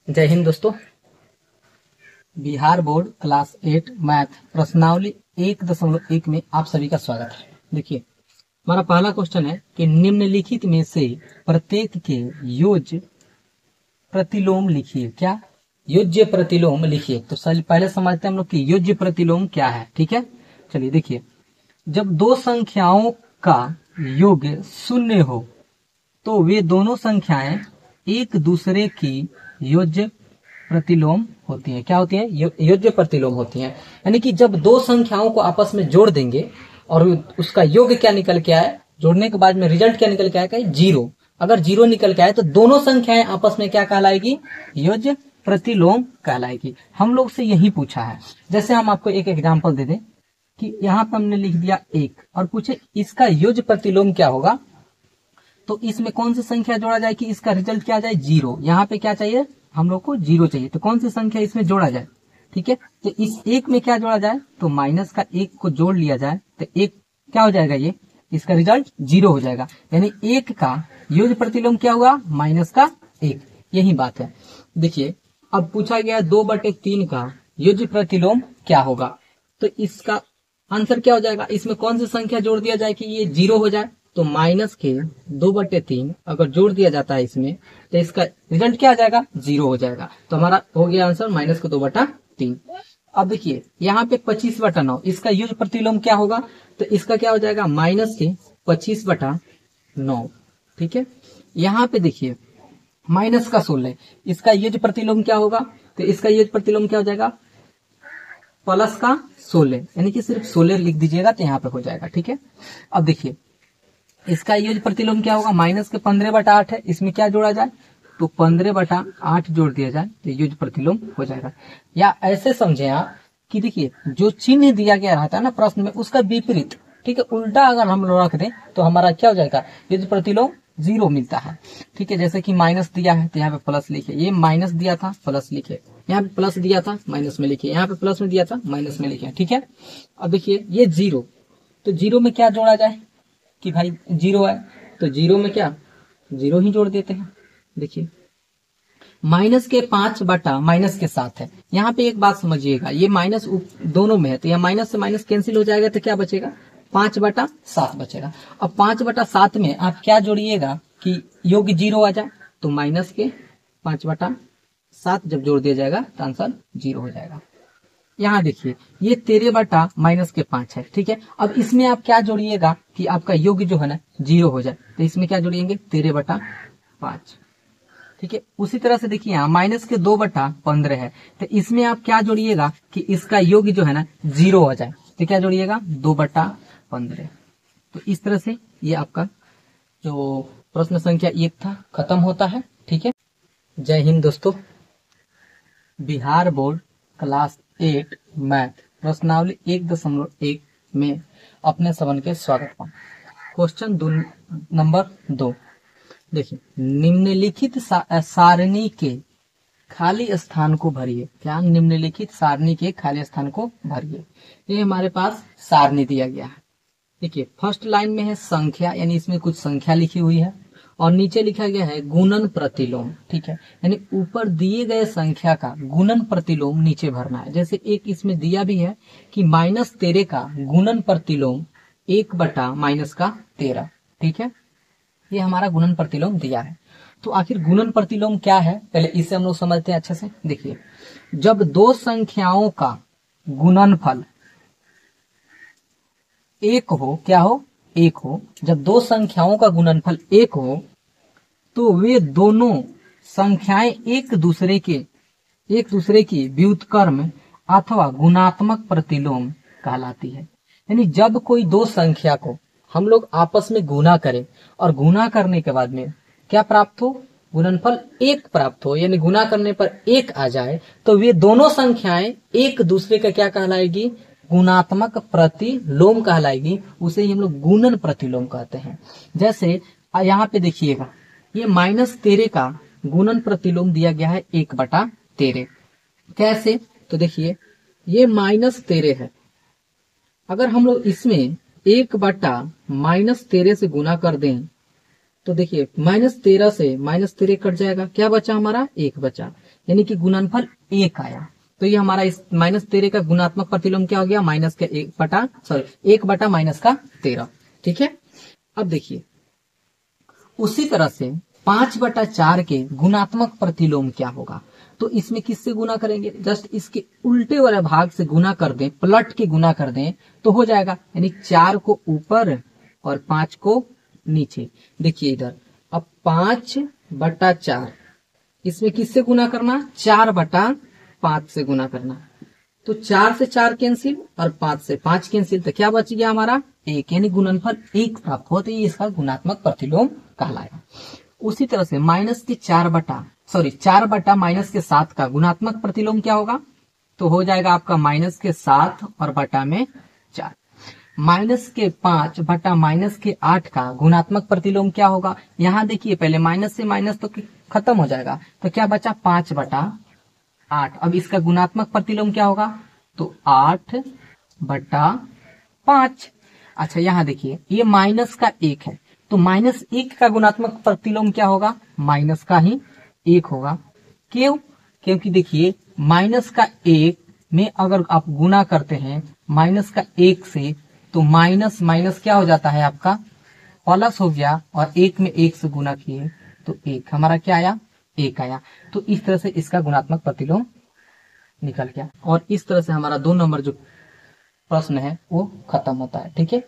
जय हिंद दोस्तों। Bihar board class 8 math प्रश्नावली 1.1 में आप सभी का स्वागत है। देखिए, हमारा पहला क्वेश्चन है कि निम्नलिखित में से प्रत्येक के योज्य प्रतिलोम लिखिए। क्या? योज्य प्रतिलोम लिखिए। तो पहले समझते हैं हम लोग कि योज्य प्रतिलोम क्या है। ठीक है, चलिए देखिए, जब दो संख्याओं का योग शून्य हो तो वे दोनों संख्याएं एक दूसरे की योज्य प्रतिलोम होती हैं। क्या होती हैं? योज्य प्रतिलोम होती हैं। यानी कि जब दो संख्याओं को आपस में जोड़ देंगे और उसका योग क्या निकल के आए, जोड़ने के बाद में रिजल्ट क्या निकल के आएगा? जीरो। अगर जीरो निकल के आए तो दोनों संख्याएं आपस में क्या कहलाएगी? योज्य प्रतिलोम कहलाएगी। हम लोग से यही पूछा है। जैसे हम आपको एक एग्जाम्पल दे दें कि यहाँ पर हमने लिख दिया 1 और पूछे इसका योज्य प्रतिलोम क्या होगा, तो इसमें कौन सी संख्या जोड़ा जाए कि इसका रिजल्ट क्या आ जाए? जीरो। यहाँ पे क्या चाहिए? हम लोग को जीरो चाहिए। तो कौन सी संख्या इसमें जोड़ा जाए? ठीक है, तो इस एक में क्या जोड़ा जाए? तो माइनस का एक को जोड़ लिया जाए तो एक क्या हो जाएगा? ये इसका रिजल्ट जीरो हो जाएगा। यानी एक का योज्य प्रतिलोम क्या हुआ? माइनस का एक। यही बात है। देखिए, अब पूछा गया 2/3 का योज्य प्रतिलोम क्या होगा, तो इसका आंसर क्या हो जाएगा? इसमें कौन सी संख्या जोड़ दिया जाए कि ये जीरो हो जाए? तो माइनस के 2/3 अगर जोड़ दिया जाता है इसमें तो इसका रिजल्ट क्या आ जाएगा? जीरो हो जाएगा। तो हमारा हो गया आंसर माइनस के 2/3। अब देखिए, यहाँ पे 25/9 इसका योज्य प्रतिलोम क्या होगा? तो इसका क्या हो जाएगा? माइनस के 25/9। ठीक है, यहाँ पे देखिए माइनस का 16 इसका योज्य प्रतिलोम क्या होगा? तो इसका योज्य प्रतिलोम क्या हो जाएगा? प्लस का 16, यानी कि सिर्फ 16 लिख दीजिएगा तो यहाँ पे हो जाएगा। ठीक है, अब देखिए इसका योज्य प्रतिलोम क्या होगा? माइनस के 15/8 है, इसमें क्या जोड़ा जाए? तो 15/8 जोड़ दिया जाए तो योज्य प्रतिलोम हो जाएगा। या ऐसे समझे आप कि देखिए, जो चिन्ह दिया गया रहता है ना प्रश्न में, उसका विपरीत, ठीक है, उल्टा अगर हम लोग रख दें तो हमारा क्या हो जाएगा? योज्य प्रतिलोम जीरो मिलता है। ठीक है, जैसे कि माइनस दिया है तो यहाँ पे प्लस लिखे, ये माइनस दिया था प्लस लिखे, यहाँ पे प्लस दिया था माइनस में लिखे, यहाँ पे प्लस में दिया था माइनस में लिखे। ठीक है, अब देखिए ये जीरो, तो जीरो में क्या जोड़ा जाए कि भाई जीरो है, तो जीरो में क्या? जीरो ही जोड़ देते हैं। देखिए माइनस के 5/-7 है। यहाँ पे एक बात समझिएगा, ये माइनस दोनों में है तो यहाँ माइनस से माइनस कैंसिल हो जाएगा तो क्या बचेगा? 5/7 बचेगा। अब 5/7 में आप क्या जोड़िएगा कि योग जीरो आ जाए? तो माइनस के 5/7 जब जोड़ दिया जाएगा तो आंसर जीरो हो जाएगा। यहाँ देखिए ये 13/-5 है। ठीक है, अब इसमें आप क्या जोड़िएगा कि आपका योग जो है ना जीरो हो जाए, तो इसमें क्या जोड़िएंगे? 13/5। ठीक है, उसी तरह से देखिए यहाँ माइनस के 2/15 है, तो इसमें आप क्या जोड़िएगा कि इसका योग जो है ना जीरो हो जाए, तो क्या जोड़िएगा? 2/15। तो इस तरह से ये आपका जो प्रश्न संख्या 1 था खत्म होता है। ठीक है, जय हिंद दोस्तों। बिहार बोर्ड क्लास 8 मैथ प्रश्नावली 1.1 में अपने सभी के स्वागत है। Question number 2। देखिए, निम्नलिखित सारणी के खाली स्थान को भरिए। क्या? निम्नलिखित सारणी के खाली स्थान को भरिए। ये हमारे पास सारणी दिया गया है। देखिए, फर्स्ट लाइन में है संख्या, यानी इसमें कुछ संख्या लिखी हुई है और नीचे लिखा गया है गुणन प्रतिलोम। ठीक है, यानी ऊपर दिए गए संख्या का गुणन प्रतिलोम नीचे भरना है। जैसे एक इसमें दिया भी है कि -13 का गुणन प्रतिलोम 1/-13। ठीक है, ये हमारा गुणन प्रतिलोम दिया है। तो आखिर गुणन प्रतिलोम क्या है, पहले इसे हम लोग समझते हैं अच्छे से। देखिए, जब दो संख्याओं का गुणनफल एक हो, क्या हो? एक हो। जब दो संख्याओं का गुणनफल एक हो तो वे दोनों संख्याएं एक दूसरे की व्युत्क्रम अथवा गुणात्मक प्रतिलोम कहलाती है। यानी जब कोई दो संख्या को हम लोग आपस में गुणा करें और गुणा करने के बाद में क्या प्राप्त हो? गुणनफल एक प्राप्त हो, यानी गुणा करने पर एक आ जाए, तो वे दोनों संख्याएं एक दूसरे का क्या कहलाएगी? गुणात्मक प्रतिलोम कहलाएगी। उसे ही हम लोग गुणन प्रतिलोम कहते हैं। जैसे यहाँ पे देखिएगा, ये -13 का गुणन प्रतिलोम दिया गया है 1/13। कैसे? तो देखिए ये -13 है, अगर हम लोग इसमें 1/-13 से गुना कर दें तो देखिए -13 से -13 कट जाएगा, क्या बचा? हमारा 1 बचा। यानी कि गुणनफल 1 आया। तो ये हमारा इस -13 का गुणात्मक प्रतिलोम क्या हो गया, एक बटा -13। ठीक है। अब देखिए उसी तरह से 5/4 के गुणात्मक प्रतिलोम क्या होगा। तो इसमें किससे गुना करेंगे, जस्ट इसके उल्टे वाले भाग से गुना कर दें, पलट के गुना कर दें तो हो जाएगा। यानी 4 को ऊपर और 5 को नीचे। देखिए इधर अब 5/4 इसमें किससे गुना करना, 4/5 से गुना करना। तो 4 से 4 कैंसिल और 5 से 5 कैंसिल, तो क्या बच गया हमारा 1, यानी गुणनफल 1 प्राप्त हुआ। तो ये इसका गुणात्मक प्रतिलोम कहलाएगा। उसी तरह से -4 बटा -7 का गुणात्मक प्रतिलोम क्या होगा, तो हो जाएगा आपका -7 और बटा में 4। -5 बटा -8 का गुणात्मक प्रतिलोम क्या होगा। यहाँ देखिए पहले माइनस से माइनस तो खत्म हो जाएगा, तो क्या बचा 5/8। अब इसका गुणात्मक प्रतिलोम क्या होगा, तो 8/5। अच्छा यहाँ देखिए ये माइनस का 1 है, तो -1 का गुणात्मक प्रतिलोम क्या होगा, माइनस का ही 1 होगा। क्यों, क्योंकि देखिए माइनस का 1 में अगर आप गुना करते हैं माइनस का 1 से, तो माइनस माइनस क्या हो जाता है आपका प्लस हो गया, और 1 में 1 से गुना किए तो 1 हमारा क्या आया, 1 आया। तो इस तरह से इसका गुणात्मक प्रतिलोम निकल गया। और इस तरह से हमारा 2 नंबर जो प्रश्न है वो खत्म होता है। ठीक है।